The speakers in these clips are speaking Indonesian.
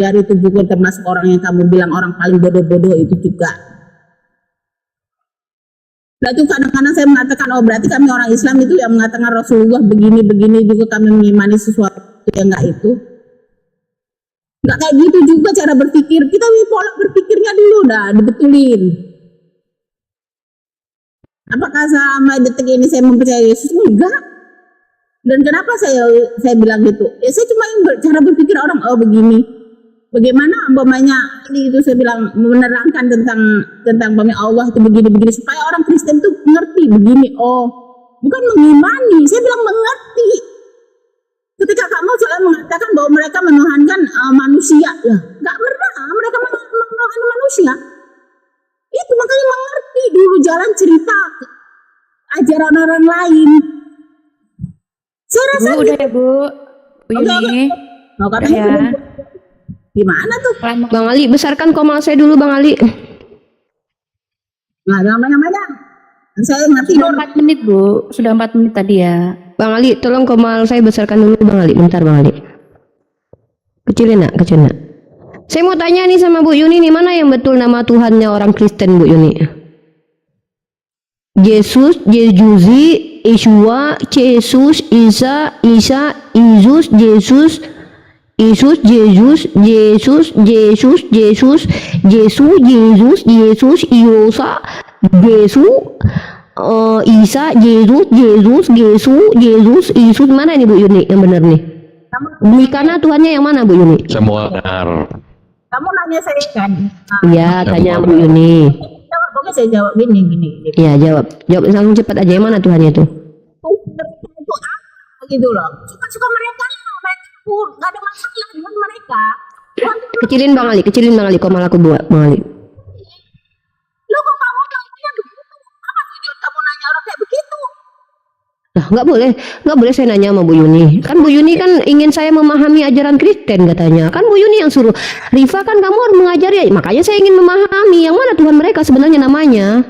dari tubuhku termasuk orang yang kamu bilang orang paling bodoh-bodoh itu juga. Nah itu kadang-kadang saya mengatakan, oh berarti kami orang Islam itu yang mengatakan Rasulullah begini-begini juga kami mengimani sesuatu yang enggak itu. Enggak kayak gitu juga cara berpikir. Kita pola berpikirnya dulu dah dibetulin. Apakah selama detik ini saya mempercayai Yesus? Enggak. Dan kenapa saya bilang gitu? Ya saya cuma ingin cara berpikir orang, oh begini. Bagaimana umpamanya itu saya bilang menerangkan tentang Allah itu begini-begini supaya orang Kristen tuh mengerti begini. Oh, bukan mengimani. Saya bilang mengerti. Ketika kamu selalu mengatakan bahwa mereka menuhankan manusia, ya nggak pernah. Mereka menuhankan manusia. Itu makanya mengerti dulu jalan cerita ajaran orang lain. Saya rasa Bu, udah ya Bu Yuni. Mau katanya gimana tuh? Bang Ali, besarkan komal saya dulu Bang Ali. Nah, namanya. Saya ngerti Sudah 4 menit Bu, sudah 4 menit tadi ya. Bang Ali, tolong komal saya besarkan dulu Bang Ali. Bentar Bang Ali. Kecilin nak, kecil nak. Saya mau tanya nih sama Bu Yuni nih, mana yang betul nama Tuhannya orang Kristen Bu Yuni? Yesus, Yejusi, Yeshua, Jesus, Isa, Yesus, Yesus, Yesus, Yesus, Yesus, Yesus, Yesus, Yesus, Yesus, Yesus, Iosa, Yesus, Isa, Yesus, Yesus, Yesus, Yesus, Yesus, mana nih Bu Yuni yang benar nih? Mikana Tuhannya yang mana Bu Yuni? Semua benar. Kamu nanya saya kan? Iya, tanya Bu Yuni. Pokoknya saya jawab gini. Iya, jawab langsung cepat aja, yang mana Tuhannya itu? Itu apa gitu loh? Suka-suka mereka pun nggak ada masalah dengan mereka. Kecilin Bang Ali, komal aku buat Bang Ali. Lo kok kamu nanya begitu? Apa tujuan kamu nanya orang kayak begitu? Nah, nggak boleh saya nanya sama Bu Yuni. Kan Bu Yuni kan ingin saya memahami ajaran Kristen katanya. Kan Bu Yuni yang suruh, Rifa kan kamu harus mengajari. Makanya saya ingin memahami yang mana Tuhan mereka sebenarnya namanya.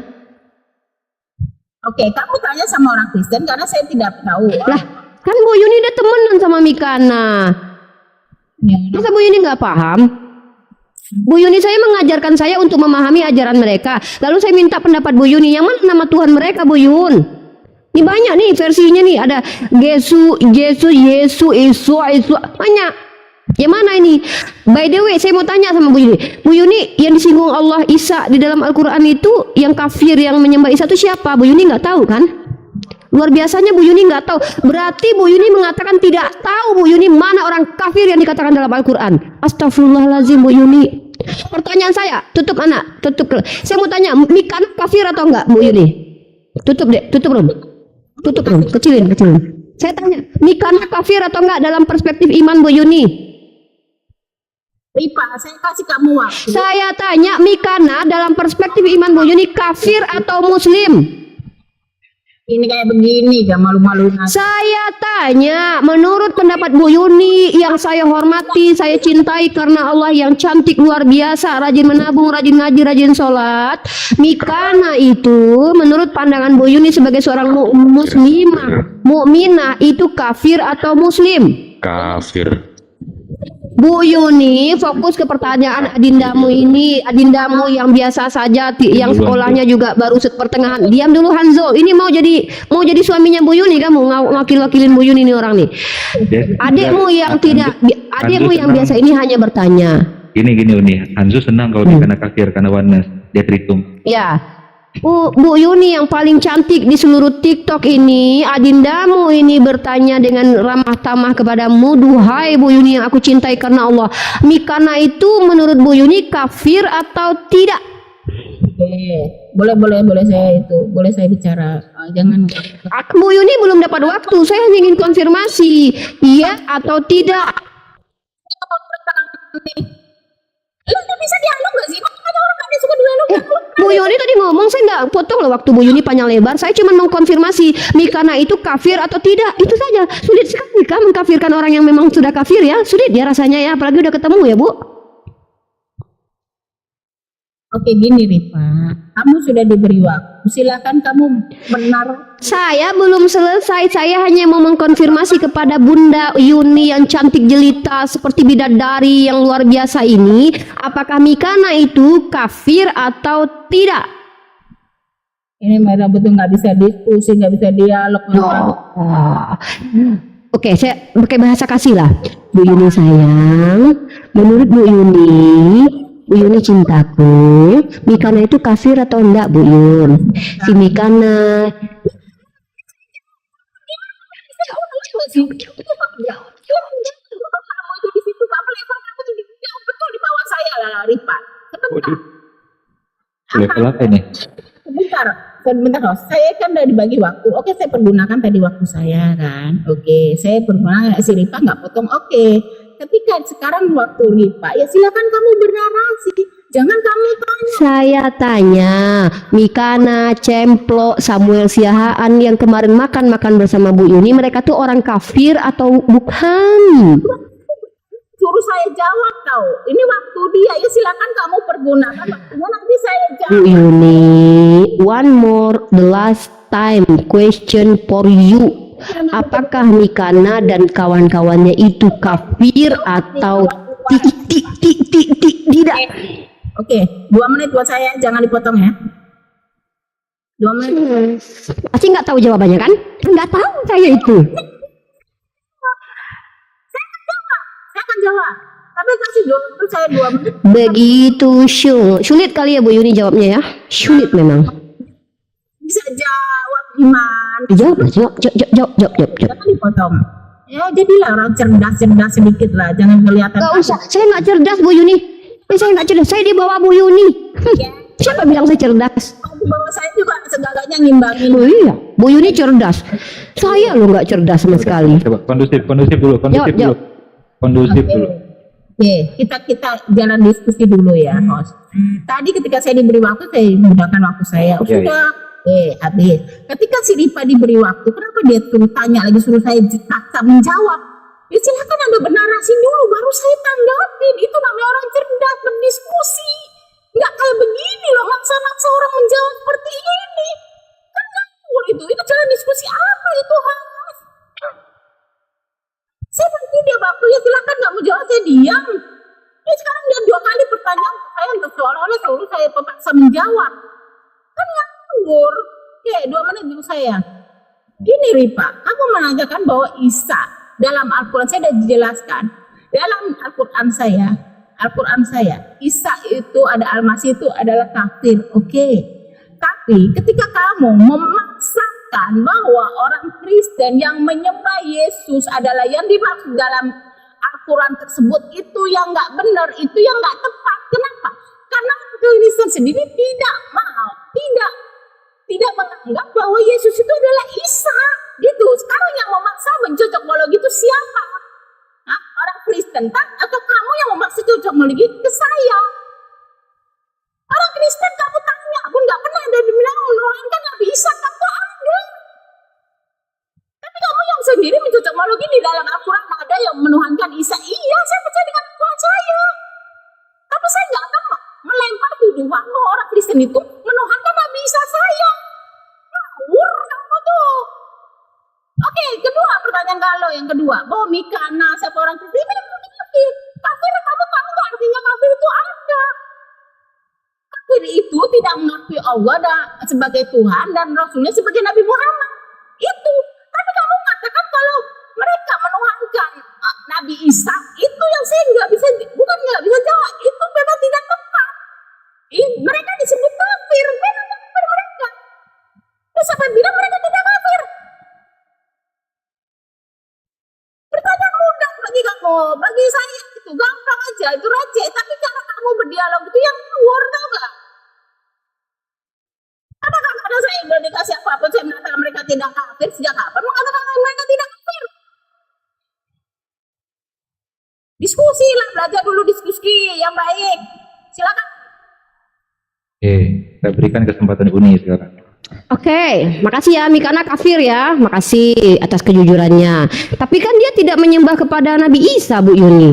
Oke, kamu tanya sama orang Kristen karena saya tidak tahu. Lah, kan Bu Yuni udah temenan sama Mikana. Masa Bu Yuni nggak paham? Bu Yuni saya mengajarkan saya untuk memahami ajaran mereka. Lalu saya minta pendapat Bu Yuni, yang mana nama Tuhan mereka Bu Yun? Ini banyak nih versinya nih, ada Yesus, Yesu, banyak. Yang mana ini? By the way, saya mau tanya sama Bu Yuni, yang disinggung Allah Isa di dalam Al-Quran itu, yang kafir yang menyembah Isa itu siapa? Bu Yuni nggak tahu kan? Luar biasanya Bu Yuni nggak tahu. Berarti Bu Yuni mengatakan tidak tahu Bu Yuni mana orang kafir yang dikatakan dalam Al-Quran. Astagfirullahaladzim Bu Yuni. Pertanyaan saya, tutup anak, tutup. Saya mau tanya, Mikana kafir atau enggak Bu Yuni? Tutup deh, tutup Rom. Kecilin. Saya tanya, Mikana kafir atau enggak dalam perspektif iman Bu Yuni? Ripa, saya kasih kamu waktu. Saya tanya, Mikana dalam perspektif iman Bu Yuni kafir atau muslim? Ini kayak begini, gak malu-maluin. Saya tanya, menurut pendapat Bu Yuni yang saya hormati, saya cintai karena Allah yang cantik luar biasa, rajin menabung, rajin ngaji, rajin sholat. Mikana itu menurut pandangan Bu Yuni sebagai seorang muslimah, mukminah itu kafir atau muslim? Kafir. Bu Yuni fokus ke pertanyaan adindamu ini, adindamu yang biasa saja, yang sekolahnya juga baru pertengahan. Diam dulu Hanzo, ini mau jadi suaminya Bu Yuni, kamu wakilin Bu Yuni ini orang nih. Adikmu yang tidak, adikmu yang biasa ini hanya bertanya. Gini Uni, Hanzo senang kalau dia kena kafir karena oneness, dia perhitung. Ya. Bu Yuni yang paling cantik di seluruh TikTok ini, adindamu ini bertanya dengan ramah tamah kepadamu, duhai Bu Yuni yang aku cintai karena Allah, Mikana itu menurut Bu Yuni kafir atau tidak? Boleh saya bicara. Jangan. Bu Yuni belum dapat waktu, saya hanya ingin konfirmasi, iya atau tidak? Lu bisa dialog gak sih? Ada orang gak suka dialog. Bu Yuni tadi ngomong, saya nggak potong loh waktu Bu Yuni panjang lebar. Saya cuma mengkonfirmasi Mikana itu kafir atau tidak. Itu saja. Sulit sekali kan mengkafirkan orang yang memang sudah kafir ya. Sulit ya rasanya ya. Apalagi udah ketemu ya Bu. Oke gini Rifa, kamu sudah diberi waktu, silakan kamu benar. Saya belum selesai. Saya hanya mau mengkonfirmasi kepada Bunda Yuni yang cantik jelita seperti bidadari yang luar biasa ini, apakah Mikana itu kafir atau tidak? Ini mereka betul nggak bisa diskusi, nggak bisa dialog. Oke, saya pakai bahasa kasih lah. Bu Yuni sayang, menurut Bu Yuni cintaku, Mikana itu kafir atau enggak Bu Yun? Si Mikana Kamu itu di situ, kamu level kamu tuh jauh betul di bawah saya lah Rifa. Sebentar, Level apa ini? sebentar loh. Saya kan udah dibagi waktu. Oke, saya pergunakan tadi waktu saya kan. Oke, saya pergunakan si Rifa nggak potong. Oke, ketika sekarang waktu Rifa, ya silakan kamu bernarasi. Jangan kamu tanya. saya tanya, Mikana, Cemplo, Samuel Siahaan yang kemarin makan bersama Bu Yuni, mereka tuh orang kafir atau bukan? Suruh saya jawab tahu. Ini waktu dia. Ya silakan kamu pergunakan waktunya, nanti saya Bu jawab. Yuni, one more, the last time question for you. Apakah Mikana dan kawan-kawannya itu kafir atau tidak? Oke, 2 menit buat saya, jangan dipotong ya. 2 menit. Pasti nggak tahu jawabannya kan? Nggak tahu saya itu. Saya akan jawab. Tapi kasih dulu saya 2 menit. Begitu sulit kali ya Bu Yuni jawabnya ya. Sulit memang. Bisa jawab gimana? Jawab. Jangan dipotong. Ya jadilah orang cerdas sedikit lah. Jangan kelihatan. Gak usah. Saya nggak cerdas Bu Yuni. Saya nggak cerdas. Saya di bawah Bu Yuni. Ya, Siapa bilang saya cerdas? di bawah saya juga segalanya ngimbangin. Oh iya, Bu Yuni cerdas. Saya lo nggak cerdas sama sekali. Coba kondusif dulu. Jawab. Kondusif Oke. dulu. Oke, kita jalan diskusi dulu ya, host. Tadi ketika saya diberi waktu, saya menggunakan waktu saya. Oh, Iya, sudah, habis. Ketika si Rifa diberi waktu, kenapa dia suruh tanya lagi, suruh saya paksa menjawab? Ya silakan Anda bernarasi dulu, baru saya tanggapin. Itu namanya orang cerdas berdiskusi. Nggak kayak begini loh, maksa-maksa orang menjawab seperti ini. Kan ngawur itu jalan diskusi apa itu, host? Saya berhenti dia waktu, ya silakan nggak mau jawab, saya diam. Ya sekarang dia 2 kali pertanyaan ke saya untuk seolah-olah suruh saya paksa menjawab. Kan ngawur. Oke, 2 menit dulu saya. Gini Rifa, kamu menanyakan bahwa Isa dalam Al-Quran, saya sudah dijelaskan. Dalam Al-Quran saya, Isa itu ada Al-Masih itu adalah kafir. Oke. Tapi ketika kamu memaksakan bahwa orang Kristen yang menyembah Yesus adalah yang dimaksud dalam Al-Quran tersebut, itu yang nggak benar, itu yang nggak tepat. Kenapa? Karena Kristen sendiri tidak menganggap bahwa Yesus itu adalah Isa. Gitu. Sekarang yang memaksa mencocokmologi itu siapa? Hah? Orang Kristen tak? Atau kamu yang memaksa cocokmologi ke saya? Orang Kristen kamu tanya pun nggak pernah ada dibilang menuhankan Nabi Isa, kan nggak ada. Tapi kamu yang sendiri mencocokmologi di dalam Al-Quran ada yang menuhankan Isa. Iya, saya percaya dengan Tuhan saya. Tapi saya nggak akan melempar tuduhan bahwa orang Kristen itu menuhankan Nabi Isa saya. Ngawur kamu tuh. Oke, kedua pertanyaan kalau yang kedua, bahwa Mikana siapa orang Kristen ini kafir. Kafir kamu nggak artinya kafir itu ada. Kafir itu tidak mengakui Allah sebagai Tuhan dan Rasulnya sebagai Nabi Muhammad. Itu. Tapi kamu mengatakan kalau mereka menuhankan Nabi Isa, itu yang saya nggak bisa jawab. Itu memang tidak tepat. Mereka disebut kafir, memang kafir mereka. Terus siapa bilang mereka tidak kafir? Pertanyaan mudah bagi kamu, bagi saya itu gampang aja, itu receh. Tapi cara kamu berdialog itu yang ngawur, tau gak? Apakah karena saya udah dikasih apapun saya mengatakan mereka tidak kafir? Sejak kapan mengatakan mereka tidak kafir? Diskusi lah, belajar dulu diskusi yang baik. Silakan. Oke, kita berikan kesempatan Uni sekarang. Oke, makasih ya Mikana kafir ya. Makasih atas kejujurannya. Tapi kan dia tidak menyembah kepada Nabi Isa, Bu Yuni.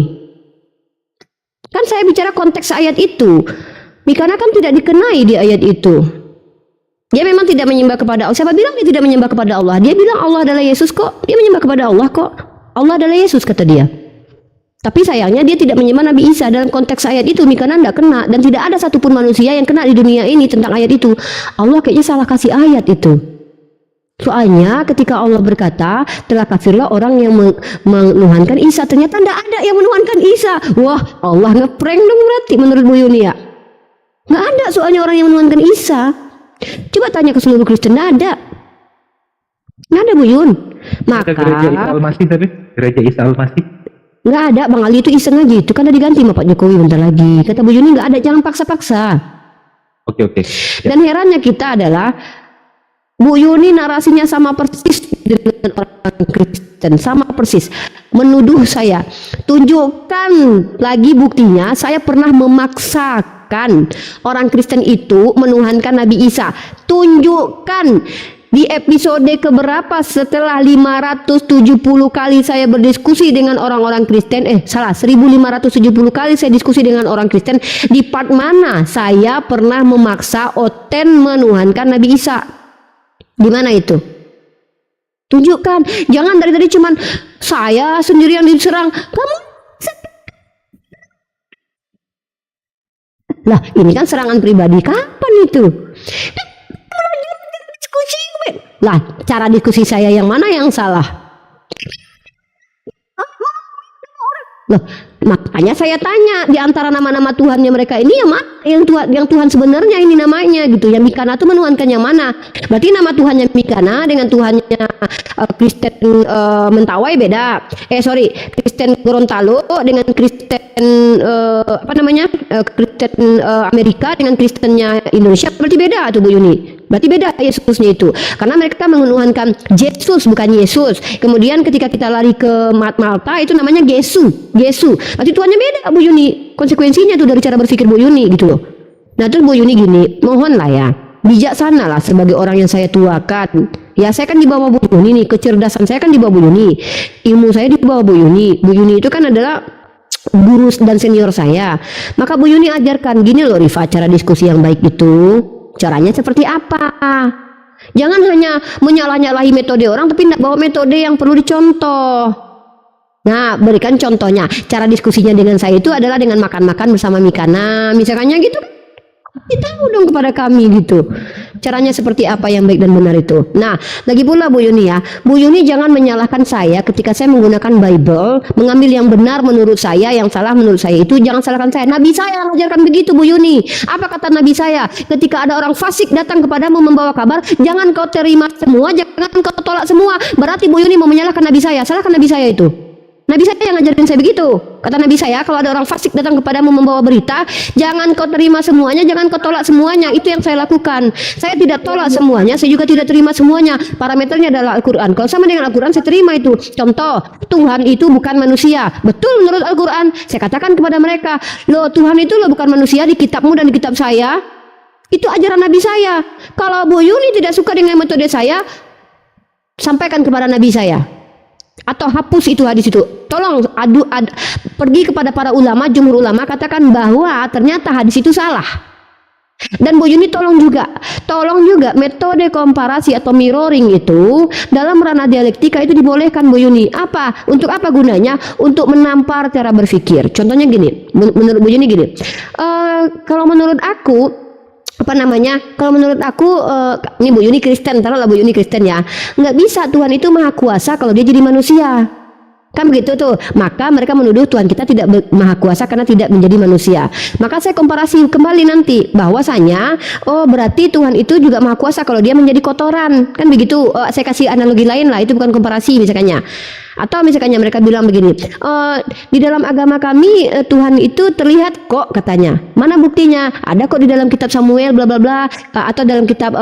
Kan saya bicara konteks ayat itu. Mikana kan tidak dikenai di ayat itu. Dia memang tidak menyembah kepada Allah. Siapa bilang dia tidak menyembah kepada Allah? Dia bilang Allah adalah Yesus kok. Dia menyembah kepada Allah kok. Allah adalah Yesus kata dia. Tapi sayangnya dia tidak menyembah Nabi Isa. Dalam konteks ayat itu Mikana tidak kena. Dan tidak ada satupun manusia yang kena di dunia ini tentang ayat itu. Allah kayaknya salah kasih ayat itu. Soalnya ketika Allah berkata telah kafirlah orang yang menuhankan Isa. Ternyata tidak ada yang menuhankan Isa. Wah, Allah ngeprank dong berarti menurut Bu Yuni ya. Nggak ada soalnya orang yang menuhankan Isa. Coba tanya ke seluruh Kristen, nggak ada Bu Yun. Maka Gereja Isa Al-Masih tapi Gereja Isa Al-Masih nggak ada. Bang Ali itu iseng aja, itu kan udah diganti sama Pak Jokowi bentar lagi. Kata Bu Yuni nggak ada, jangan paksa-paksa. Oke. Dan herannya kita adalah Bu Yuni narasinya sama persis dengan orang Kristen, sama persis menuduh saya. Tunjukkan lagi buktinya saya pernah memaksakan orang Kristen itu menuhankan Nabi Isa. Tunjukkan di episode keberapa setelah 570 kali saya berdiskusi dengan orang-orang Kristen, 1570 kali saya diskusi dengan orang Kristen, di part mana saya pernah memaksa Oten menuhankan Nabi Isa? Di mana itu? Tunjukkan. Jangan dari tadi cuman saya sendiri yang diserang. Kamu lah, ini kan serangan pribadi. Kapan itu? Diskusi. Lah, cara diskusi saya yang mana yang salah? Loh, makanya saya tanya di antara nama-nama Tuhannya mereka ini yang mana yang Tuhan sebenarnya ini namanya gitu. Yang Mikana itu menuhankan yang mana? Berarti nama Tuhannya Mikana dengan Tuhannya Kristen Mentawai beda. Kristen Gorontalo dengan Kristen Kristen Amerika dengan Kristennya Indonesia berarti beda tuh Bu Yuni. Berarti beda Yesusnya itu. Karena mereka menuhankan Yesus bukan Yesus. Kemudian ketika kita lari ke Malta itu namanya Gesu. Berarti Tuhannya beda Bu Yuni. Konsekuensinya tuh dari cara berpikir Bu Yuni gitu loh. Nah terus Bu Yuni gini, mohonlah ya, bijaksana lah sebagai orang yang saya tuakan. Ya saya kan di bawah Bu Yuni nih, kecerdasan saya kan di bawah Bu Yuni. Ilmu saya di bawah Bu Yuni. Bu Yuni itu kan adalah guru dan senior saya. Maka Bu Yuni ajarkan gini loh Rifa, cara diskusi yang baik itu. Caranya seperti apa? Jangan hanya menyalah-nyalahi metode orang tapi tidak bawa metode yang perlu dicontoh. Nah, berikan contohnya. Cara diskusinya dengan saya itu adalah dengan makan-makan bersama Mikana, misalnya gitu. Tahu dong kepada kami gitu. Caranya seperti apa yang baik dan benar itu. Nah, lagi pula Bu Yuni ya. Bu Yuni jangan menyalahkan saya ketika saya menggunakan Bible, mengambil yang benar menurut saya, yang salah menurut saya itu jangan salahkan saya. Nabi saya mengajarkan begitu Bu Yuni. Apa kata Nabi saya? Ketika ada orang fasik datang kepadamu membawa kabar, jangan kau terima semua, jangan kau tolak semua. Berarti Bu Yuni mau menyalahkan Nabi saya. Salahkan Nabi saya itu. Nabi saya yang ngajarin saya begitu. Kata Nabi saya, kalau ada orang fasik datang kepadamu membawa berita, jangan kau terima semuanya, jangan kau tolak semuanya. Itu yang saya lakukan. Saya tidak tolak semuanya, saya juga tidak terima semuanya. Parameternya adalah Al-Quran. Kalau sama dengan Al-Quran, saya terima itu. Contoh, Tuhan itu bukan manusia. Betul menurut Al-Quran. Saya katakan kepada mereka, loh Tuhan itu loh bukan manusia di kitabmu dan di kitab saya. Itu ajaran Nabi saya. Kalau Bu Yuni tidak suka dengan metode saya, sampaikan kepada Nabi saya. Atau hapus itu hadis itu. Tolong pergi kepada para ulama, jumhur ulama, katakan bahwa ternyata hadis itu salah. Dan Bu Yuni tolong juga metode komparasi atau mirroring itu dalam ranah dialektika itu dibolehkan Bu Yuni. Apa? Untuk apa gunanya? Untuk menampar cara berpikir. Contohnya gini, menurut Bu Yuni gini. Kalau menurut aku kalau menurut aku ini Bu Yuni Kristen, taruhlah Bu Yuni Kristen ya, nggak bisa Tuhan itu maha kuasa kalau dia jadi manusia, kan begitu tuh. Maka mereka menuduh Tuhan kita tidak maha kuasa karena tidak menjadi manusia. Maka saya komparasi kembali nanti bahwasanya berarti Tuhan itu juga maha kuasa kalau dia menjadi kotoran, kan begitu. Saya kasih analogi lain lah, itu bukan komparasi misalnya. Atau misalnya mereka bilang begini, di dalam agama kami Tuhan itu terlihat kok katanya. Mana buktinya? Ada kok di dalam kitab Samuel bla bla bla, atau dalam kitab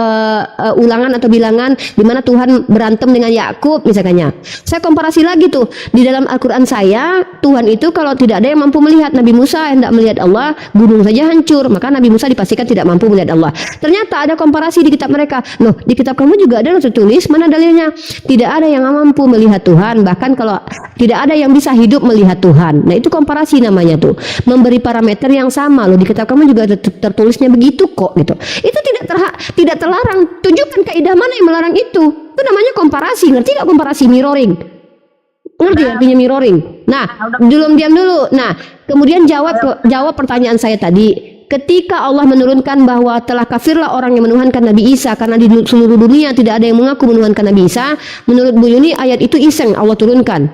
Ulangan atau Bilangan di mana Tuhan berantem dengan Yakub misalnya. Saya komparasi lagi tuh, di dalam Al-Qur'an saya Tuhan itu kalau tidak ada yang mampu melihat. Nabi Musa yang tidak melihat Allah, gunung saja hancur, maka Nabi Musa dipastikan tidak mampu melihat Allah. Ternyata ada komparasi di kitab mereka. Loh, di kitab kamu juga ada tertulis, mana dalilnya? Tidak ada yang mampu melihat Tuhan, bahkan mengatakan kalau tidak ada yang bisa hidup melihat Tuhan. Nah itu komparasi namanya tuh, memberi parameter yang sama loh. Di kitab kamu juga tertulisnya begitu kok gitu. Itu tidak terlarang. Tunjukkan kaidah mana yang melarang itu. Itu namanya komparasi. Ngerti nggak komparasi mirroring? Ngerti artinya mirroring? Nah, diam dulu. Nah, kemudian jawab pertanyaan saya tadi. Ketika Allah menurunkan bahwa telah kafirlah orang yang menuhankan Nabi Isa karena di seluruh dunia tidak ada yang mengaku menuhankan Nabi Isa, menurut Bu Yuni ayat itu iseng Allah turunkan.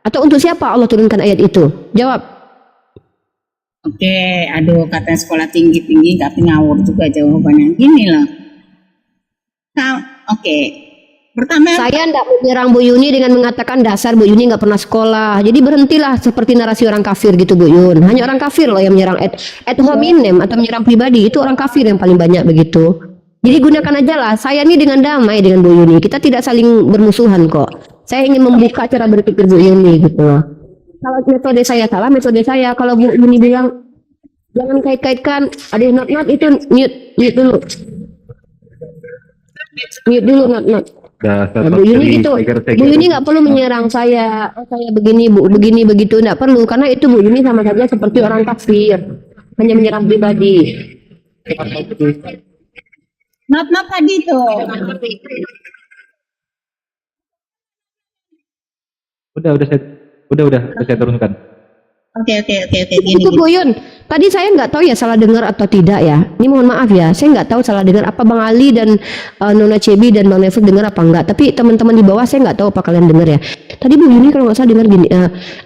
Atau untuk siapa Allah turunkan ayat itu? Jawab. Oke, aduh kata sekolah tinggi-tinggi tapi ngawur juga jawabannya. Gini loh. Oke. Pertama, Saya tidak menyerang Bu Yuni dengan mengatakan dasar Bu Yuni nggak pernah sekolah. Jadi berhentilah seperti narasi orang kafir gitu Bu Yun. Hanya orang kafir loh yang menyerang ad hominem atau menyerang pribadi. Itu orang kafir yang paling banyak begitu. Jadi gunakan aja lah. Saya ini dengan damai dengan Bu Yuni. Kita tidak saling bermusuhan kok. Saya ingin membuka cara berpikir Bu Yuni gitu loh. Kalau metode saya salah, metode saya. Kalau Bu Yuni bilang jangan kait-kaitkan, ada not itu mute dulu. Mute dulu not. Dasar Bu Yuni gitu. tiger-tiger. Bu Yuni nggak perlu menyerang saya. Oh, saya begini Bu, begini begitu nggak perlu karena itu Bu Yuni sama saja seperti orang kafir, hanya menyerang pribadi. not tadi tuh. Udah saya turunkan. Oke, gini. Itu Bu Yun. Tadi saya nggak tahu ya salah dengar atau tidak ya. Ini mohon maaf ya, saya nggak tahu salah dengar apa Bang Ali dan Nona Cebi dan Bang Neville dengar apa enggak. Tapi teman-teman di bawah saya nggak tahu apa kalian dengar ya. Tadi Bu Yuni kalau nggak salah dengar gini,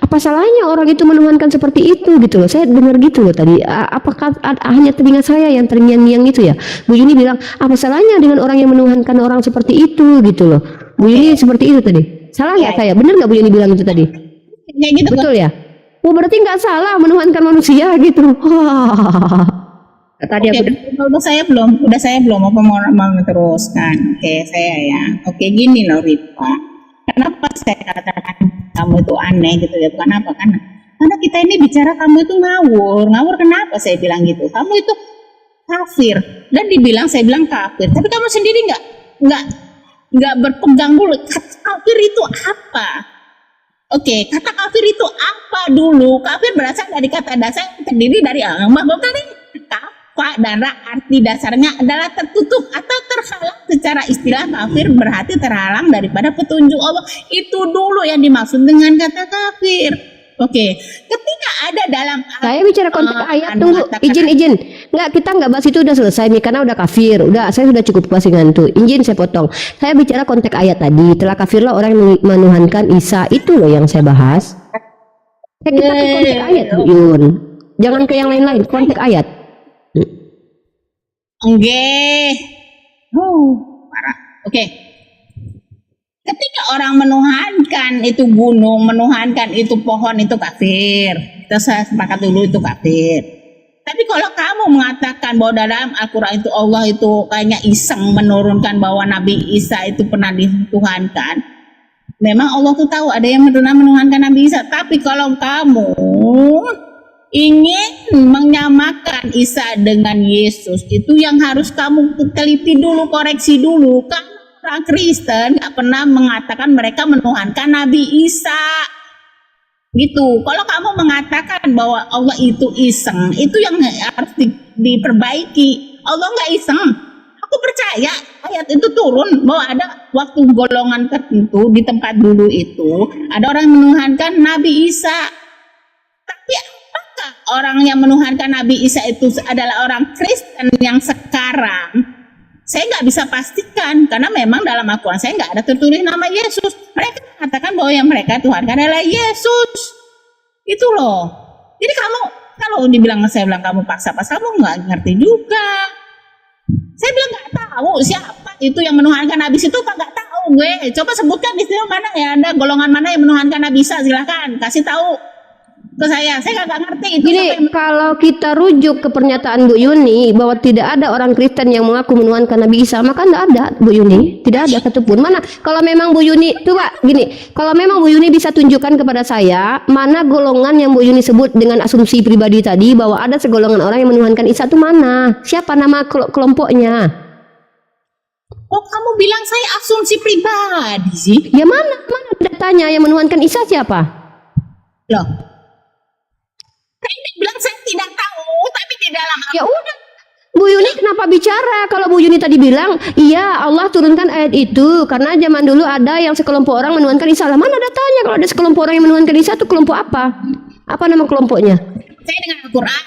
apa salahnya orang itu menuhankan seperti itu gitu loh. Saya dengar gitu loh tadi. Apakah hanya telinga saya yang terngiang-ngiang gitu ya? Bu Yuni bilang apa salahnya dengan orang yang menuhankan orang seperti itu gitu loh. Bu Yuni seperti itu tadi. Salah nggak saya? Benar nggak Bu Yuni bilang itu tadi? Kayak gitu. Betul ya? Oh berarti nggak salah menuhankan manusia gitu. Tadi Oke, udah saya belum apa mau meneruskan. Oke, saya ya. Oke, gini loh Rifa. Kenapa saya katakan kamu itu aneh gitu ya? Bukan apa kan? Karena kita ini bicara kamu itu ngawur. Ngawur kenapa saya bilang gitu? Kamu itu kafir dan saya bilang kafir. Tapi kamu sendiri nggak berpegang dulu. Kafir itu apa? Oke, kata kafir itu apa dulu? Kafir berasal dari kata dasar yang terdiri dari kafa dan arti dasarnya adalah tertutup atau terhalang. Secara istilah kafir berarti terhalang daripada petunjuk Allah. Itu dulu yang dimaksud dengan kata kafir. Oke, ketika ada dalam saya bicara konteks ayat dulu. Izin. Kita nggak bahas itu udah selesai nih karena udah kafir. Saya sudah cukup puas dengan itu. Izin saya potong. Saya bicara konteks ayat tadi. Telah kafirlah orang yang menuhankan Isa. Itu loh yang saya bahas. Kita ke konteks ayat Bu Yun. Jangan ke yang lain-lain. Konteks ayat. Parah. Oke. Ketika orang menuhankan itu gunung, menuhankan itu pohon, itu kafir. Kita sepakat dulu itu kafir. Tapi kalau kamu mengatakan bahwa dalam Al-Quran itu Allah itu kayaknya iseng menurunkan bahwa Nabi Isa itu pernah dituhankan. Memang Allah tuh tahu ada yang menuhankan Nabi Isa. Tapi kalau kamu ingin menyamakan Isa dengan Yesus, itu yang harus kamu teliti dulu, koreksi dulu. Orang Kristen nggak pernah mengatakan mereka menuhankan Nabi Isa gitu. Kalau kamu mengatakan bahwa Allah itu iseng, itu yang harus diperbaiki. Allah nggak iseng. Aku percaya ayat itu turun bahwa ada waktu golongan tertentu di tempat dulu itu ada orang yang menuhankan Nabi Isa. Tapi apakah orang yang menuhankan Nabi Isa itu adalah orang Kristen yang sekarang? Saya nggak bisa pastikan karena memang dalam Al-Quran saya nggak ada tertulis nama Yesus. Mereka mengatakan bahwa yang mereka tuhankan adalah Yesus. Itu loh. Jadi kamu kalau saya bilang kamu paksa-paksa, kamu nggak ngerti juga. Saya bilang nggak tahu siapa itu yang menuhankan Nabi Isa itu, nggak tahu gue. Coba sebutkan istilah mana ya, ada golongan mana yang menuhankan Nabi Isa, silakan kasih tahu ke saya nggak ngerti itu. Gini, kalau kita rujuk ke pernyataan Bu Yuni bahwa tidak ada orang Kristen yang mengaku menuhankan Nabi Isa, maka tidak ada Bu Yuni, tidak ada satupun. Mana kalau memang Bu Yuni, coba gini, kalau memang Bu Yuni bisa tunjukkan kepada saya mana golongan yang Bu Yuni sebut dengan asumsi pribadi tadi bahwa ada segolongan orang yang menuhankan Isa itu mana? Siapa nama kelompoknya? Oh, kamu bilang saya asumsi pribadi sih? Ya mana datanya yang menuhankan Isa siapa? Loh. Saya bilang saya tidak tahu, tapi di dalam Ya udah. Bu Yuni kenapa bicara? Kalau Bu Yuni tadi bilang, iya Allah turunkan ayat itu karena zaman dulu ada yang sekelompok orang menuhankan Isa. Lah mana datanya kalau ada sekelompok orang yang menuhankan Isa itu kelompok apa? Apa nama kelompoknya? saya dengan Al-Quran.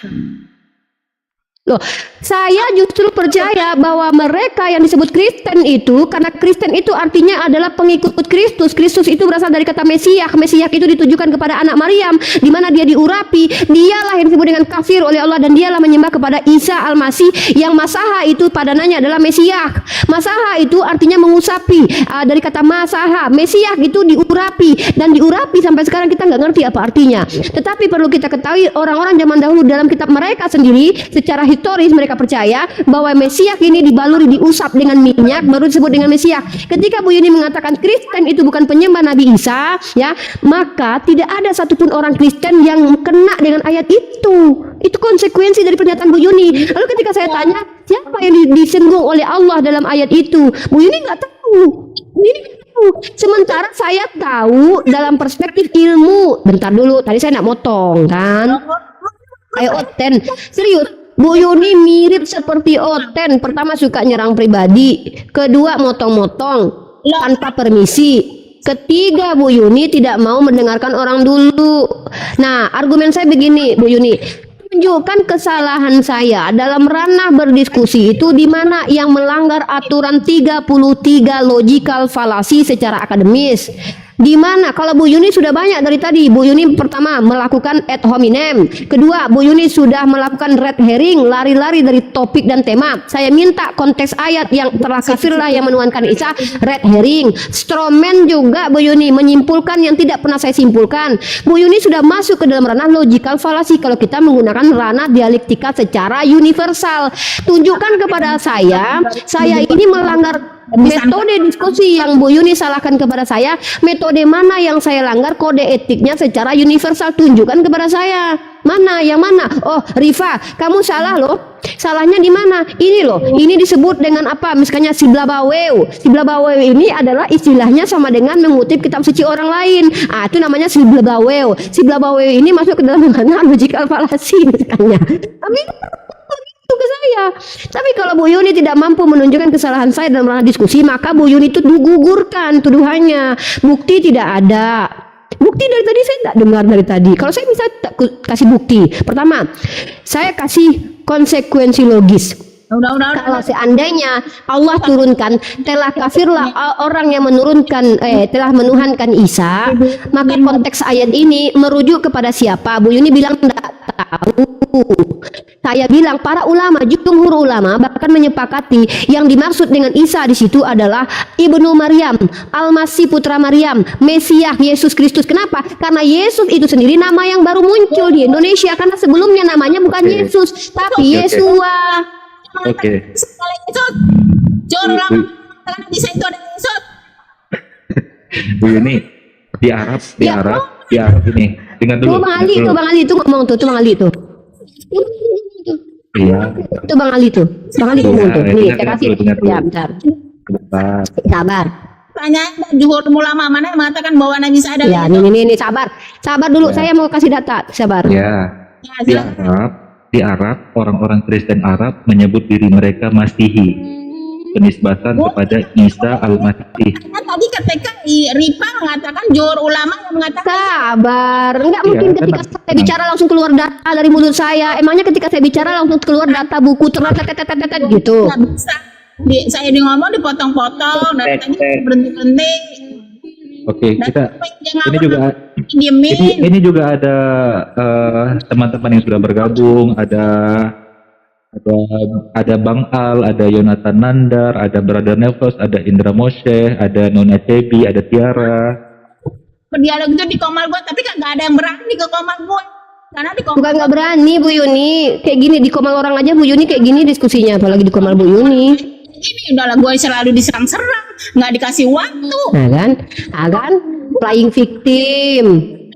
Loh, saya justru percaya bahwa mereka yang disebut Kristen itu, karena Kristen itu artinya adalah pengikut Kristus. Kristus itu berasal dari kata Mesias. Mesias itu ditujukan kepada anak Maryam, di mana dia diurapi. Dialah yang disebut dengan kafir oleh Allah dan dialah menyembah kepada Isa Al-Masih yang Masaha itu padanannya adalah Mesias. Masaha itu artinya mengusapi, dari kata Masaha. Mesias itu diurapi dan diurapi sampai sekarang kita nggak ngerti apa artinya. Tetapi perlu kita ketahui orang-orang zaman dahulu dalam kitab mereka sendiri secara historis mereka percaya bahwa Mesias ini dibaluri, diusap dengan minyak baru disebut dengan Mesias. Ketika Bu Yuni mengatakan Kristen itu bukan penyembah Nabi Isa, ya, maka tidak ada satupun orang Kristen yang kena dengan ayat itu. Itu konsekuensi dari pernyataan Bu Yuni. Lalu ketika saya tanya siapa yang disinggung oleh Allah dalam ayat itu, Bu Yuni nggak tahu. Bu Yuni nggak tahu. Sementara saya tahu dalam perspektif ilmu. Bentar dulu, tadi saya nak motong kan. Ayo Oten, serius. Bu Yuni mirip seperti Oten. Pertama suka nyerang pribadi, kedua motong-motong tanpa permisi, ketiga Bu Yuni tidak mau mendengarkan orang dulu. Nah, argumen saya begini, Bu Yuni, tunjukkan kesalahan saya dalam ranah berdiskusi itu di mana yang melanggar aturan 33 logical fallacy secara akademis. Di mana kalau Bu Yuni sudah banyak dari tadi. Bu Yuni pertama melakukan ad hominem, kedua Bu Yuni sudah melakukan red herring, lari-lari dari topik dan tema. Saya minta konteks ayat yang telah kafirlah yang menuhankan Isa, red herring. Strawman juga Bu Yuni menyimpulkan yang tidak pernah saya simpulkan. Bu Yuni sudah masuk ke dalam ranah logical fallacy kalau kita menggunakan ranah dialektika secara universal. Tunjukkan kepada saya ini melanggar metode diskusi yang Bu Yuni salahkan kepada saya. Metode mana yang saya langgar kode etiknya secara universal? Tunjukkan kepada saya. Mana? Yang mana? Oh, Rifa, kamu salah loh. Salahnya di mana? Ini loh. Ini disebut dengan apa? Misalnya Siblabaweu. Siblabaweu ini adalah istilahnya sama dengan mengutip kitab suci orang lain. Ah, itu namanya Siblabaweu. Siblabaweu ini masuk ke dalam ranah logical fallacy misalnya. Tapi itu ke saya. Tapi kalau Bu Yuni tidak mampu menunjukkan kesalahan saya dalam ranah diskusi, maka Bu Yuni itu digugurkan tuduhannya. Bukti tidak ada. Bukti dari tadi saya tidak dengar dari tadi. Kalau saya bisa kasih bukti. Pertama, saya kasih konsekuensi logis. Kalau seandainya Allah turunkan telah kafirlah orang yang menurunkan telah menuhankan Isa, maka konteks ayat ini merujuk kepada siapa? Bu Yuni bilang tidak tahu. Saya bilang para ulama, jumhur ulama bahkan menyepakati yang dimaksud dengan Isa di situ adalah Ibnu Maryam, Al-Masih putra Maryam, Mesias Yesus Kristus. Kenapa? Karena Yesus itu sendiri nama yang baru muncul di Indonesia karena sebelumnya namanya bukan Yesus tapi Yesua. Oke. Jor ulama mengatakan Isa itu ada Yesus. Bu Yuni, di Arab ini. Dengar dulu. Tuh Bang Ali itu ngomong tuh Bang Ali itu. Iya. Itu Bang Ali tuh. Bang Ali ngomong tuh. Nih, saya kasih. Dengar dulu. Ya, bentar. Bentar. Sabar. Tanya jumhur ulama mana yang mengatakan bahwa Nabi Isa ada Ya, Yesus? ini sabar. Sabar dulu, saya mau kasih data. Sabar. Ya. Ya, Di Arab, orang-orang Kristen Arab menyebut diri mereka Masihi, penisbatan kepada Isa Al-Masih. Karena tadi ketika Rifa mengatakan jumhur ulama yang mengatakan Sabar. Enggak mungkin Iya, ketika karena- saya bicara langsung keluar data dari mulut saya. Emangnya ketika saya bicara langsung keluar data buku tertetetetetet gitu. nggak bisa. Saya di ngomong dipotong-potong dan tadi berhenti-berhenti. Oke, Dan kita ini juga diemin. ini juga ada teman-teman yang sudah bergabung, ada Bang Al, ada Yonatan Nandar, ada Brother Nevos, ada Indra Moshe, ada Nona Cebi, ada Tiara. Berdialog itu di komal gue, tapi kan nggak ada yang berani ke komal gue. Karena di komal Bukan nggak berani Bu Yuni. Kayak gini di komal orang aja Bu Yuni kayak gini diskusinya, apalagi di komal Bu Yuni. ini udahlah gue selalu diserang-serang, nggak dikasih waktu. Nah kan? Playing victim.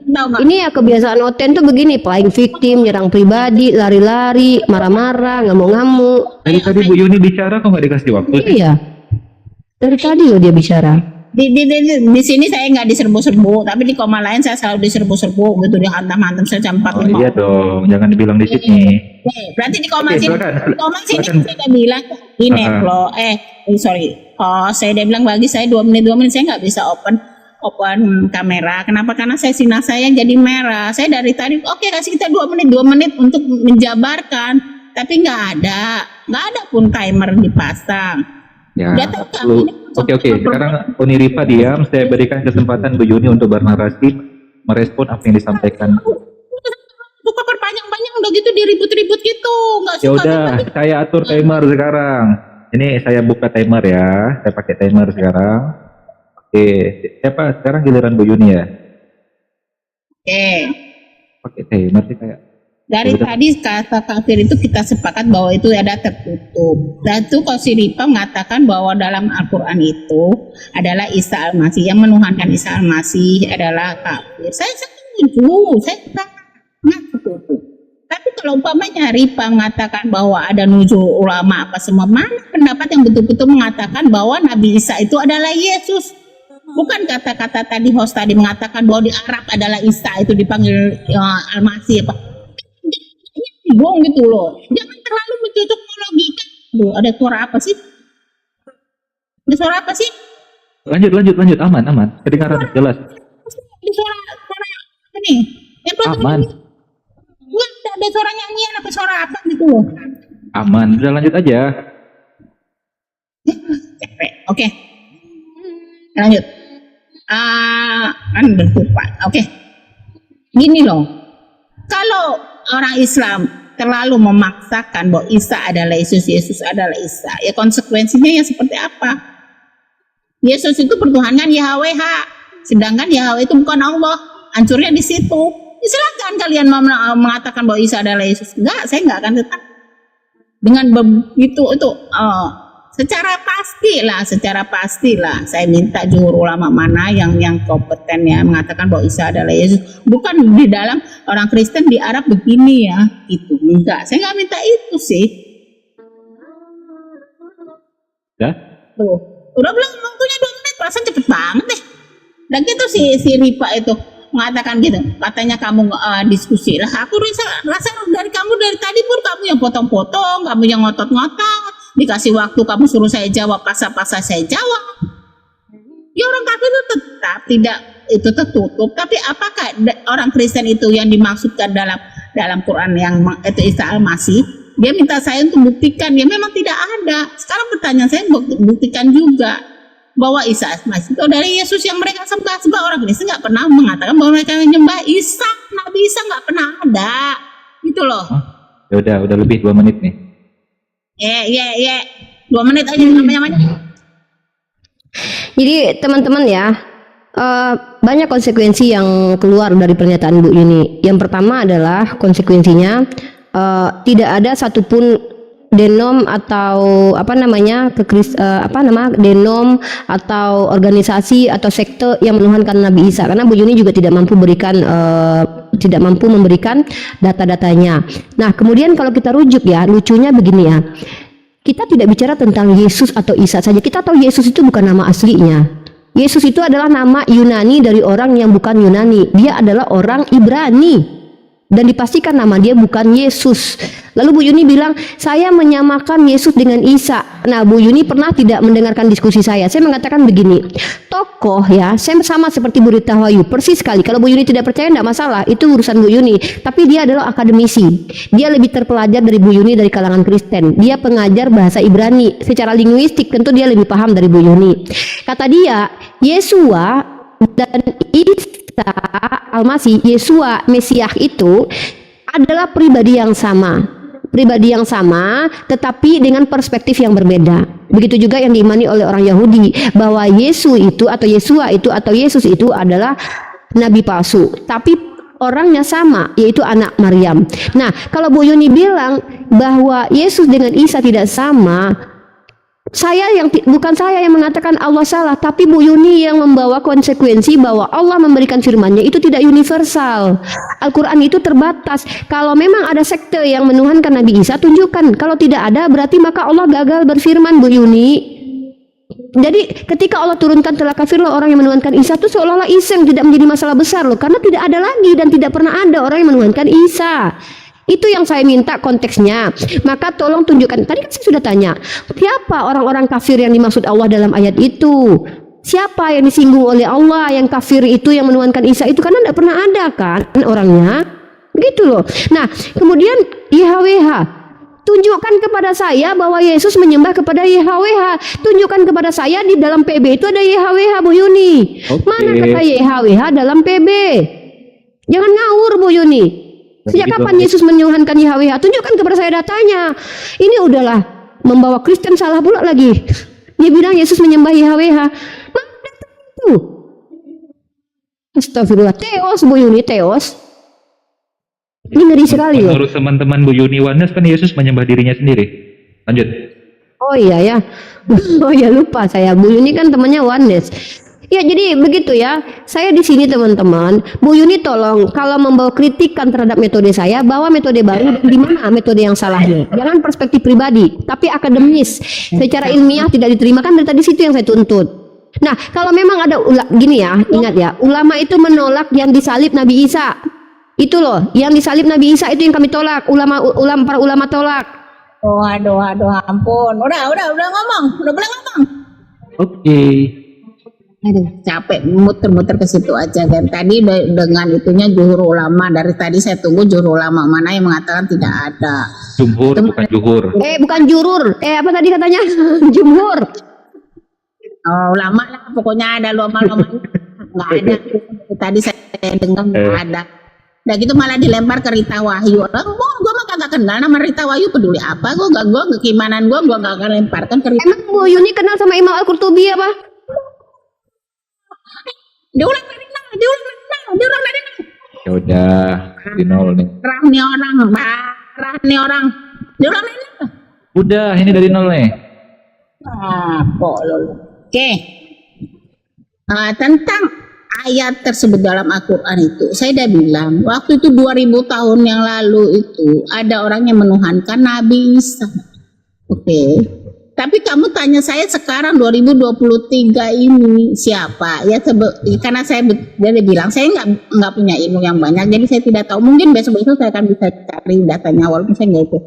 Tahu nggak? Ini ya kebiasaan Oten tuh begini, playing victim, nyerang pribadi, lari-lari, marah-marah, ngamuk-ngamuk. Tadi Bu Yuni bicara kok nggak dikasih waktu sih? Iya. Dari tadi loh dia bicara. Di sini saya nggak diserbu-serbu, tapi di koma lain saya selalu diserbu-serbu gitu, dihantam-hantam saya jam 4 Oh iya dong, jangan dibilang di sini. Berarti di koma Oke, sini, silakan. sini Silakan. saya udah bilang ini Ah. loh, sorry, saya udah bilang bagi saya 2 menit saya nggak bisa open kamera. Kenapa? Karena sinar saya jadi merah. Saya dari tadi kasih kita 2 menit untuk menjabarkan, tapi nggak ada pun timer dipasang. Ya, Udah tahu kan, lu- ini Oke. Sekarang Uni Rifa diam. Saya berikan kesempatan Bu Yuni untuk bernarasi, merespon apa yang disampaikan. Suka perpanjang-panjang udah gitu diribut-ribut gitu, nggak Ya suka. udah, saya atur timer sekarang. Ini saya buka timer ya. Saya pakai timer sekarang. Oke, siapa sekarang giliran Bu Yuni ya? Oke. Pakai timer sih kayak. Dari Ya udah. tadi kata kafir itu kita sepakat bahwa itu ada tertutup. Dan itu Qasiripa mengatakan bahwa dalam Al-Quran itu adalah Isa Al-Masih, yang menuhankan Isa Al-Masih adalah kafir. Saya setuju, saya sangat setuju. Tapi kalau umpamanya Ripa mengatakan bahwa ada nuzul ulama apa semua, mana pendapat yang betul-betul mengatakan bahwa Nabi Isa itu adalah Yesus? Bukan kata-kata tadi host tadi mengatakan bahwa di Arab adalah Isa itu dipanggil Al-Masih apa? Bohong gitu loh. Jangan terlalu mencocok-logikan. Loh, ada suara apa sih? Ada suara apa sih? Lanjut, aman. Kedengaran jelas. Ada suara apa nih? Yang pertama, Aman, enggak ada suara nyanyian apa suara apa gitu loh. aman. Udah lanjut aja. Capek. Oke. Lanjut. Kan udah lupa. Oke. Gini loh. Kalau orang Islam terlalu memaksakan bahwa Isa adalah Yesus, Yesus adalah Isa, ya konsekuensinya ya seperti apa? Yesus itu pertuhankan YHWH, sedangkan YHWH itu bukan Allah. Hancurnya di situ. Ya, silakan kalian mau mengatakan bahwa Isa adalah Yesus. Enggak, saya enggak akan tetap dengan begitu itu. Secara pastilah saya minta juru ulama mana yang kompeten ya mengatakan bahwa Isa adalah Yesus, bukan di dalam orang Kristen di Arab begini ya itu. Enggak, saya nggak minta itu sih. Ya? Tuh udah belum waktunya 2 menit, perasaan cepet banget deh. Dan gitu si Ripa itu mengatakan gitu, katanya kamu diskusi lah. Aku rasa dari kamu dari tadi pun kamu yang potong-potong, kamu yang ngotot-ngotot. Dikasih waktu kamu suruh saya jawab pasal-pasal saya jawab. Ya orang kafir itu tetap tidak itu tertutup. Tapi apakah orang Kristen itu yang dimaksudkan dalam Quran yang itu Isa Al-Masih? Dia minta saya untuk buktikan. Ya memang tidak ada. Sekarang pertanyaan saya buktikan juga bahwa Isa Al-Masih itu dari Yesus yang mereka sembah. Sebab orang Kristen nggak pernah mengatakan bahwa mereka menyembah Isa. Nabi Isa nggak pernah ada. Gitu loh. Ya udah lebih 2 menit nih. 2 menit aja namanya. Jadi teman-teman ya, banyak konsekuensi yang keluar dari pernyataan Bu Yuni. Yang pertama adalah konsekuensinya tidak ada satupun denom atau denom atau organisasi atau sekte yang menuhankan Nabi Isa, karena Bu Yuni juga tidak mampu memberikan data-datanya. Nah, kemudian kalau kita rujuk ya, lucunya begini ya. Kita tidak bicara tentang Yesus atau Isa saja. Kita tahu Yesus itu bukan nama aslinya. Yesus itu adalah nama Yunani dari orang yang bukan Yunani. Dia adalah orang Ibrani. Dan dipastikan nama dia bukan Yesus. Lalu Bu Yuni bilang, saya menyamakan Yesus dengan Isa. Nah, Bu Yuni pernah tidak mendengarkan diskusi saya. Saya mengatakan begini, tokoh ya, saya sama seperti Bu Rita Wahyu, persis sekali. Kalau Bu Yuni tidak percaya, tidak masalah, itu urusan Bu Yuni. Tapi dia adalah akademisi. Dia lebih terpelajar dari Bu Yuni dari kalangan Kristen. Dia pengajar bahasa Ibrani. Secara linguistik tentu dia lebih paham dari Bu Yuni. Kata dia, Yesua dan Isa Al-Masih, Yesua Mesiah itu adalah pribadi yang sama, tetapi dengan perspektif yang berbeda. Begitu juga yang diimani oleh orang Yahudi, bahwa Yesus itu atau Yesua itu atau Yesus itu adalah nabi palsu, tapi orangnya sama, yaitu anak Maryam. Nah, kalau Bu Yuni bilang bahwa Yesus dengan Isa tidak sama, bukan saya yang mengatakan Allah salah, tapi Bu Yuni yang membawa konsekuensi bahwa Allah memberikan firman-Nya itu tidak universal. Al-Quran itu terbatas. Kalau memang ada sekte yang menuhankan Nabi Isa, tunjukkan. Kalau tidak ada, berarti maka Allah gagal berfirman, Bu Yuni. Jadi ketika Allah turunkan telah kafirlah orang yang menuhankan Isa, itu seolah-olah Isa yang tidak menjadi masalah besar loh, karena tidak ada lagi dan tidak pernah ada orang yang menuhankan Isa. Itu yang saya minta konteksnya. Maka tolong tunjukkan. Tadi kan saya sudah tanya, siapa orang-orang kafir yang dimaksud Allah dalam ayat itu? Siapa yang disinggung oleh Allah yang kafir itu yang menuhankan Isa itu? Karena tidak pernah ada kan orangnya. Begitu loh. Nah, kemudian YHWH. Tunjukkan kepada saya bahwa Yesus menyembah kepada YHWH. Tunjukkan kepada saya di dalam PB itu ada YHWH, Bu Yuni. Mana kata YHWH dalam PB? Jangan ngawur, Bu Yuni. Sejak kapan Yesus menyuhankan YHWH? Tunjukkan kepada saya datanya. Ini udahlah membawa Kristen salah pula lagi. Dia bilang Yesus menyembah YHWH. Mana data itu? Astagfirullah. Teos, Bu Yuni, teos. Ini ngeri sekali loh. Menurut teman-teman Bu Yuni Oneness kan Yesus menyembah dirinya sendiri. Lanjut. Oh iya ya. Oh ya, lupa saya. Bu Yuni kan temannya Oneness. Ya jadi begitu ya. Saya di sini teman-teman. Bu Yuni tolong kalau membawa kritikan terhadap metode saya, bawa metode baru. Di mana metode yang salahnya? Jangan perspektif pribadi, tapi akademis. Secara ilmiah tidak diterima, kan dari tadi situ yang saya tuntut. Nah kalau memang ada gini ya, ingat ya, ulama itu menolak yang disalib Nabi Isa. Itu loh, yang disalib Nabi Isa itu yang kami tolak. Para ulama tolak. Aduh, ampun. Udah ngomong. Udah boleh ngomong. Oke. Aduh, capek muter-muter ke situ aja. Dan tadi dengan itunya juhur ulama. Dari tadi saya tunggu juhur ulama mana yang mengatakan tidak ada. Jumhur, bukan juhur. Bukan jurur. Apa tadi katanya? Jumhur. Oh, ulama lah. Pokoknya ada ulama-ulama. Nggak ada. Tadi saya dengar nggak ada. Udah gitu malah dilempar ke Rita Wahyu. Gue mah kagak kenal nama Rita Wahyu, peduli apa? Gue keimanan gue gak akan lemparkan ke Rita. Emang Bu Yuni kenal sama Imam Al-Qurtubi apa? Diulang dari nol. Ya udah, di nol nih. Parah nih orang. Diulang dari nol. Udah, ini dari nol nih. Oke. Tentang ayat tersebut dalam Al-Quran itu, saya udah bilang waktu itu 2000 tahun yang lalu itu ada orang yang menuhankan Nabi Isa. Oke. Tapi kamu tanya saya sekarang 2023 ini siapa? Ya karena saya dia bilang saya nggak punya ilmu yang banyak, jadi saya tidak tahu. Mungkin besok saya akan bisa cari datanya, walaupun saya nggak itu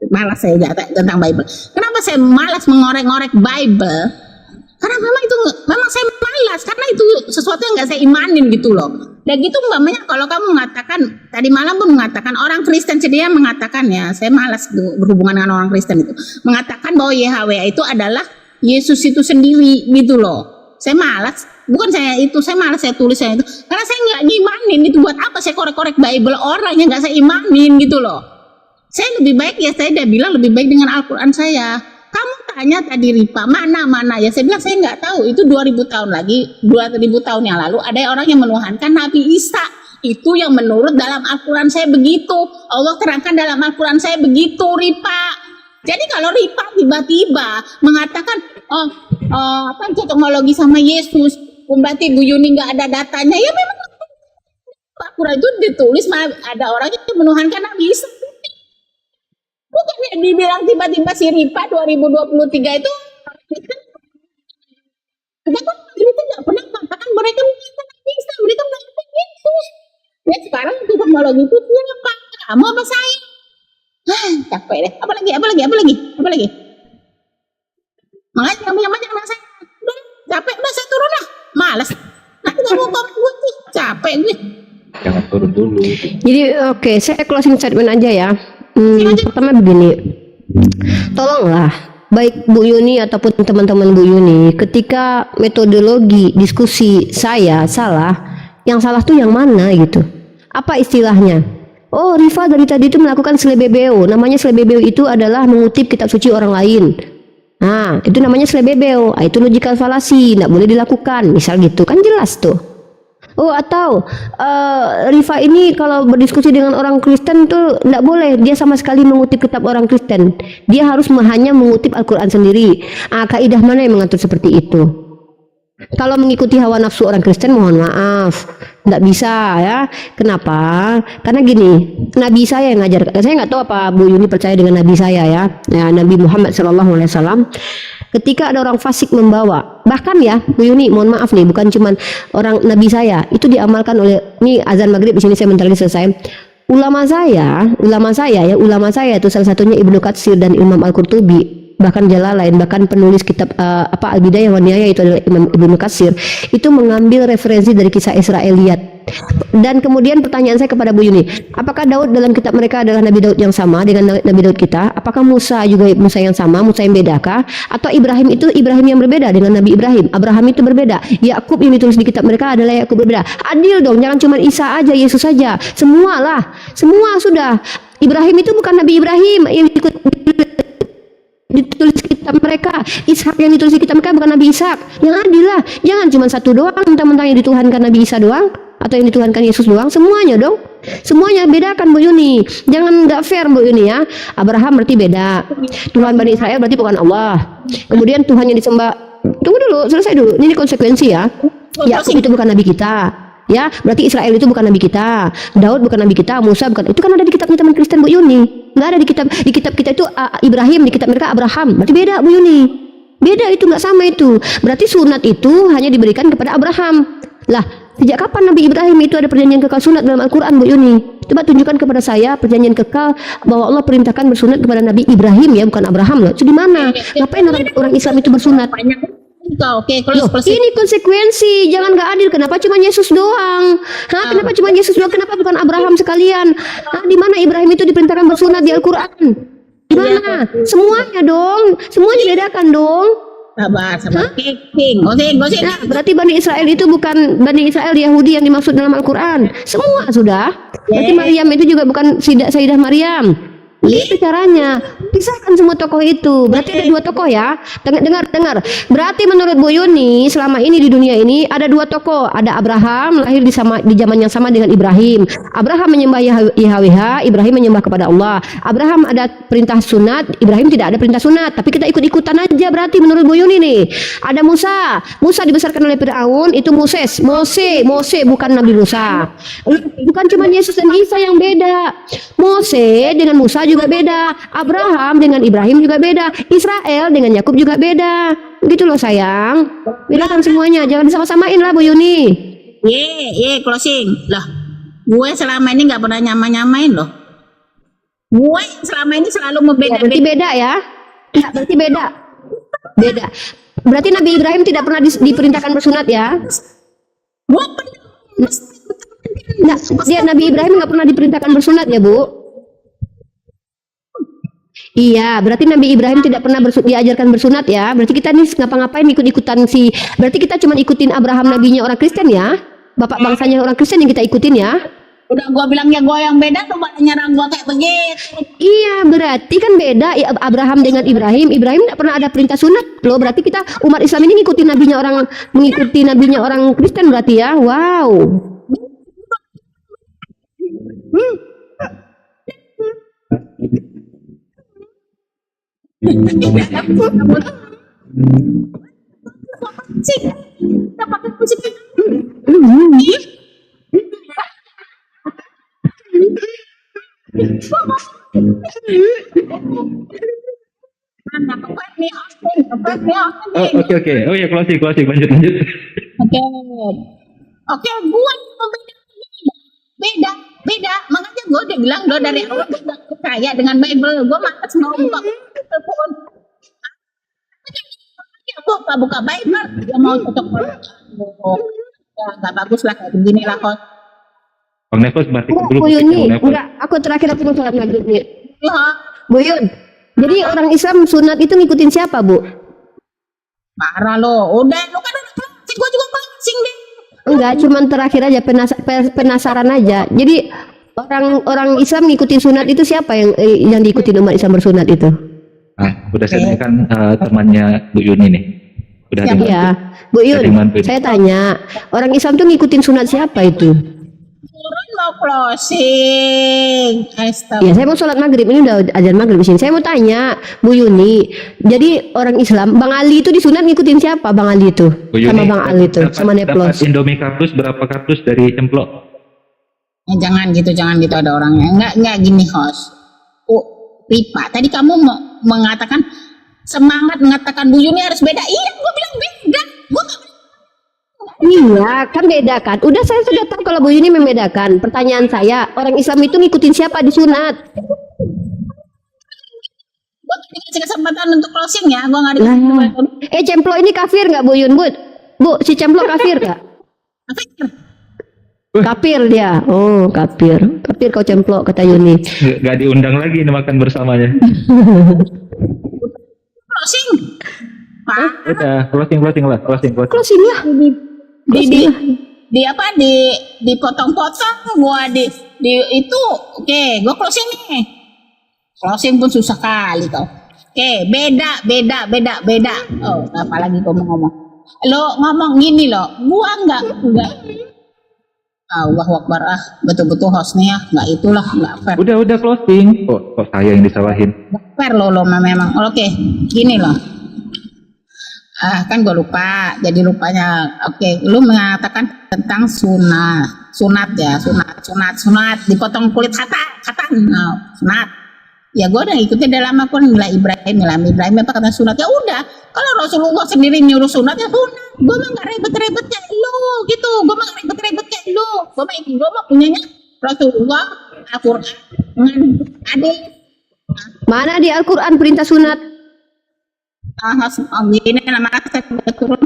malas saya data tentang Bible. Kenapa saya malas mengorek-ngorek Bible? Karena memang saya malas, karena itu sesuatu yang nggak saya imanin gitu loh. Dan gitu umpamanya kalau kamu mengatakan, tadi malam pun mengatakan orang Kristen sendiri mengatakan, ya saya malas berhubungan dengan orang Kristen itu, mengatakan bahwa YHWH itu adalah Yesus itu sendiri gitu loh. Saya malas, bukan saya malas saya tulis saya itu, karena saya nggak ngimanin itu. Buat apa saya korek-korek Bible orang yang nggak saya imanin gitu loh. Saya lebih baik, ya saya udah bilang lebih baik dengan Al-Quran saya. Kamu tanya tadi Ripa, mana ya, saya bilang saya nggak tahu. Itu 2000 tahun lagi, 2000 tahun yang lalu ada orang yang menuhankan Nabi Isa. Itu yang menurut dalam Al-Quran saya begitu. Allah terangkan dalam Al-Quran saya begitu, Ripa. Jadi kalau Ripa tiba-tiba mengatakan cocokologi sama Yesus, berarti Bu Yuni nggak ada datanya, ya memang Al-Quran itu ditulis ada orang yang menuhankan Nabi Isa. Bukan yang dibilang tiba-tiba si Ripa 2023 itu mereka nggak pernah mengatakan mereka bisa, mereka mengatakan Yesus. Ya sekarang itu teknologi itu siapa? Kamu apa saya? Capek deh. Apalagi? Makanya kamu yang banyak sama saya. Udah, capek, udah saya turun lah. Malas. Nanti kamu komen gue sih, capek gue. Jangan turun dulu. Jadi oke, saya closing statement aja ya. Pertama begini, tolonglah baik Bu Yuni ataupun teman-teman Bu Yuni, ketika metodologi diskusi saya salah, yang salah tuh yang mana gitu? Apa istilahnya? Oh, Rifa dari tadi itu melakukan slebebeo. Namanya slebebeo itu adalah mengutip kitab suci orang lain. Nah, itu namanya slebebeo. Itu logical fallacy, tidak boleh dilakukan. Misal gitu, kan jelas tuh. Oh, atau Rifa ini kalau berdiskusi dengan orang Kristen tuh tidak boleh, dia sama sekali mengutip kitab orang Kristen. Dia harus hanya mengutip Al-Quran sendiri. Kaidah mana yang mengatur seperti itu? Kalau mengikuti hawa nafsu orang Kristen, mohon maaf. nggak bisa ya. Kenapa? Karena gini, Nabi saya yang ngajar. Saya nggak tahu apa Bu Yuni percaya dengan Nabi saya ya. Nabi Muhammad SAW. Ketika ada orang fasik membawa, bahkan ya Bu Yuni, mohon maaf nih, bukan cuman orang Nabi saya, itu diamalkan oleh, ini azan maghrib di sini saya bentar lagi selesai. Ulama saya itu salah satunya Ibnu Katsir dan Imam Al-Qurtubi, bahkan Jalalain, bahkan penulis kitab Al-Bidayah wa Nihayah itu adalah Imam Ibnu Katsir, itu mengambil referensi dari kisah Israiliyat. Dan kemudian pertanyaan saya kepada Bu Yuni, apakah Daud dalam kitab mereka adalah Nabi Daud yang sama dengan Nabi Daud kita? Apakah Musa juga Musa yang sama, Musa yang bedakah? Atau Ibrahim itu Ibrahim yang berbeda dengan Nabi Ibrahim? Abraham itu berbeda. Yakub yang ditulis di kitab mereka adalah Yakub berbeda. Adil dong, jangan cuma Isa aja, Yesus saja. Semualah, semua sudah. Ibrahim itu bukan Nabi Ibrahim yang ditulis kitab mereka. Ishak yang ditulis di kitab mereka bukan Nabi Ishak. Yang adil lah, jangan cuma satu doang, mentang-mentang yang dituhankan Nabi Isa doang atau yang dituhankan Yesus doang, semuanya dong. Semuanya bedakan Bu Yuni. Jangan nggak fair Bu Yuni ya. Abraham berarti beda. Tuhan Bani Israel berarti bukan Allah. Kemudian Tuhan yang disembah. Tunggu dulu, selesai dulu. Ini konsekuensi ya. Yakub itu bukan nabi kita. Ya, berarti Israel itu bukan nabi kita. Daud bukan nabi kita, Musa bukan. Itu kan ada di kitabnya teman Kristen Bu Yuni. Nggak ada di kitab kita itu Ibrahim, di kitab mereka Abraham. Berarti beda Bu Yuni. Beda itu, nggak sama itu. Berarti sunat itu hanya diberikan kepada Abraham. Lah, sejak kapan Nabi Ibrahim itu ada perjanjian kekal sunat dalam Al-Quran Bu Yuni? Coba tunjukkan kepada saya perjanjian kekal bahwa Allah perintahkan bersunat kepada Nabi Ibrahim ya, bukan Abraham loh. Itu di mana? Ngapain orang Islam itu bersunat? Oke, Loh, ini konsekuensi, jangan nggak adil. Kenapa cuma Yesus doang? Kenapa cuma Yesus doang? Kenapa bukan Abraham sekalian? Di mana Ibrahim itu diperintahkan bersunat di Al-Quran? Di mana? Semuanya dong, semuanya bedakan dong. Sabar. Gosing. Nah, berarti Bani Israel itu bukan Bani Israel Yahudi yang dimaksud dalam Al-Quran. Semua sudah. Berarti Maryam itu juga bukan Sayyidah Maryam. Itu caranya. Pisahkan semua tokoh itu. Berarti ada dua tokoh ya. Dengar. Berarti menurut Bu Yuni selama ini di dunia ini ada dua tokoh. Ada Abraham lahir di zaman yang sama dengan Ibrahim. Abraham menyembah Yahweh, Ibrahim menyembah kepada Allah. Abraham ada perintah sunat, Ibrahim tidak ada perintah sunat. Tapi kita ikut-ikutan aja berarti menurut Bu Yuni nih. Ada Musa dibesarkan oleh Firaun, itu Mose bukan Nabi Musa. Bukan cuma Yesus dan Isa yang beda. Mose dengan Musa juga beda, Abraham dengan Ibrahim juga beda, Israel dengan Yakub juga beda. Gitu loh sayang. Bedakan semuanya, jangan disama-samain lah Bu Yuni. Closing. Lah, gue selama ini nggak pernah nyamain loh. Gue selama ini selalu Ya, berarti beda ya? Ya, berarti beda. Berarti Nabi Ibrahim tidak pernah diperintahkan bersunat ya? Gue Nah, Nabi Ibrahim nggak pernah diperintahkan bersunat ya Bu? Iya, berarti Nabi Ibrahim tidak pernah diajarkan bersunat ya. Berarti kita nih ngapa-ngapain ikut-ikutan berarti kita cuma ikutin Abraham nabinya orang Kristen ya. Bapak bangsanya orang Kristen yang kita ikutin ya. udah gua bilangnya gua yang beda tuh pada nyerang gua kayak begitu. Iya, berarti kan beda ya, Abraham dengan Ibrahim. Ibrahim tidak pernah ada perintah sunat loh. Berarti kita umat Islam ini mengikuti nabinya orang Kristen berarti ya. Wow. Oke. Oh ya, closing lanjut. Oke, gua beda. Makanya gua udah bilang lo dari awal gua gak percaya dengan Bible. Gua malas mau buka Bible. Dia mau cocok. Ya, gak bagus lah kayak begini lah kok. Bang Nevos berarti dulu. Bu Yuni, enggak, aku terakhir aku mau sholat maghrib nih. Bu Yun, jadi orang Islam sunat itu ngikutin siapa, Bu? Parah lo, udah lo kan udah sih, gua juga pancing deh. Enggak, cuman terakhir aja penasaran aja. Jadi orang Islam ngikutin sunat itu siapa yang diikutin umat Islam bersunat itu? Ah, udah saya kan temannya Bu Yuni nih. Udah ada. Iya, Bu Yun, saya tanya, orang Islam tuh ngikutin sunat siapa itu? Turun lo closing. Ya, saya mau sholat maghrib. Ini udah azan maghrib di sini. Saya mau tanya, Bu Yuni. Jadi orang Islam, Bang Ali itu disunat ngikutin siapa? Bang Ali itu Bu sama Yuni, Bang Ali itu sama dapat Neplos. Indomie kardus berapa kardus dari Cemplok? Jangan gitu ada orangnya. Enggak gini host. Oh, Pipa, tadi kamu mau mengatakan semangat mengatakan Bu Yuni harus beda. Iya, gue bilang beda. Gue nggak Iya, kan beda kan. Udah saya sudah tahu kalau Bu Yuni membedakan. Pertanyaan saya, orang Islam itu ngikutin siapa di sunat? gue dikasih kesempatan untuk closing ya. Gue nggak dikasih kesempatan. Cemplo ini kafir nggak Bu Yun? Bu, si Cemplo kafir nggak? Kafir dia. Oh, kafir. Kafir kau Cemplo kata Yuni. Nggak diundang lagi nih makan bersamanya. Closing. Pak, Udah, closing lah, closing. Closing lah. di apa dipotong-potong gua di itu oke gua closing nih. Closing pun susah kali kau. Oke, beda. Oh, apalagi kau mau ngomong. Lo ngomong gini lo, gua enggak. Allahu Akbar, betul-betul hostnya nggak itulah, nggak fair. Udah closing. Kok saya yang disalahin? Nggak fair lo memang. Oke, gini loh. Kan gue lupa, jadi lupanya. Oke, lu mengatakan tentang sunat dipotong kulit kata, sunat. Ya gue udah ikutin dalam akun Mila Ibrahim apa kata sunat, ya udah. Kalau Rasulullah sendiri nyuruh sunat ya sunat. Gue mah nggak ribet-ribet kayak lu gitu. Gue mah punyanya Rasulullah, Al-Quran dengan hadis. Mana di Al-Quran perintah sunat? Gini nama saya turun.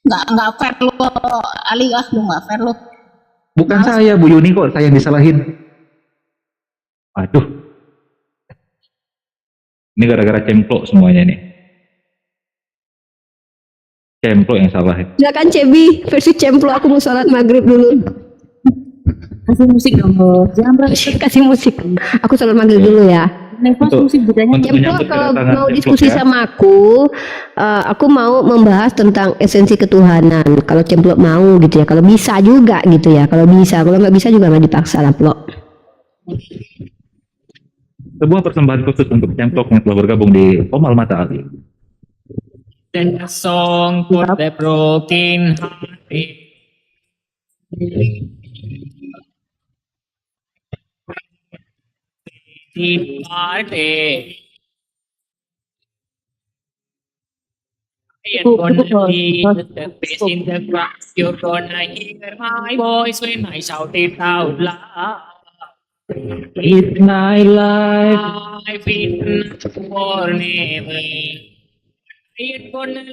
Nggak fair lu Ali, lu nggak fair lu. Bukan saya, Bu Yuni kok saya yang disalahin. Aduh. Ini gara-gara Cemplok semuanya nih. Cemplok yang salah. Silakan Cebi, versi Cemplo. Aku mau sholat maghrib dulu. Kasih musik dong, Bos. Jangan berarti Kasih musik. Aku sholat maghrib dulu ya. Nepos musik bedanya. untuk Cemplo menyambut kalau kedatangan mau Cemplok diskusi ya. sama aku mau membahas tentang esensi ketuhanan. Kalau Cemplo mau gitu ya, kalau bisa juga gitu ya. Kalau nggak bisa juga nggak dipaksa lah, Plok. Sebuah persembahan khusus untuk Cemplok yang telah bergabung di Omal Mata Ali. Send a song for the broken hearted. Departed. You're gonna be the face in the grass. You're gonna hear my voice when I shout it out loud. It's my life. I've been forever. It's gonna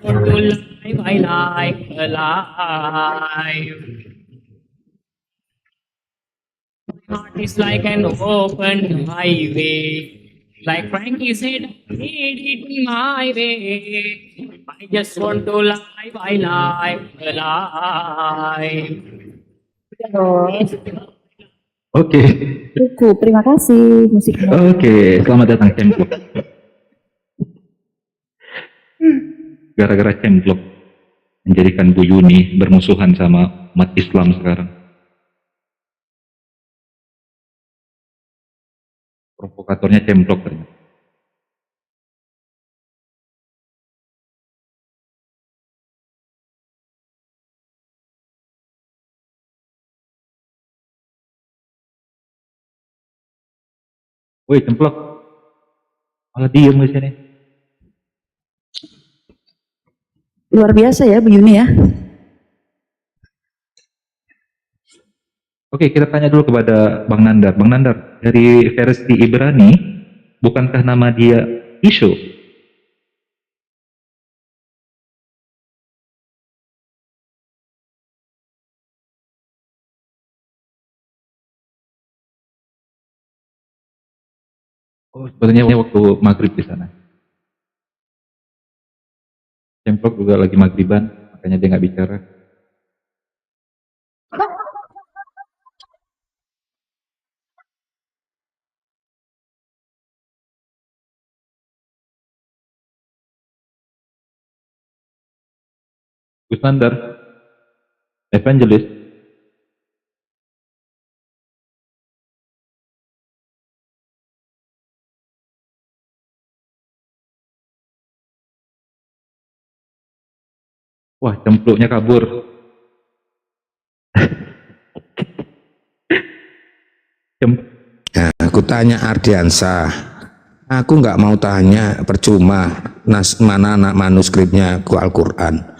live, I like alive. My heart is like an open highway. Like Frankie said, I need it my way. I just want to live, I live alive. Oke. Cukup, terima kasih musiknya. Oke, selamat datang Cemplok. Gara-gara Cemplok menjadikan Bu Yuni bermusuhan sama umat Islam sekarang. Provokatornya Cemplok ternyata. Woi Cemplok, malah diem di sini. Luar biasa ya Bu Yuni ya. Oke, kita tanya dulu kepada Bang Nandar. Bang Nandar, dari versi Ibrani, bukankah nama dia Isho? Oh, sebenarnya waktu maghrib di sana. Cemplok juga lagi maghriban, makanya dia nggak bicara. Gusnander, evangelist. Wah, cempluknya kabur. Nah, aku tanya Ardiansa, aku nggak mau tanya, percuma. Mana anak manuskripnya ke Al-Quran.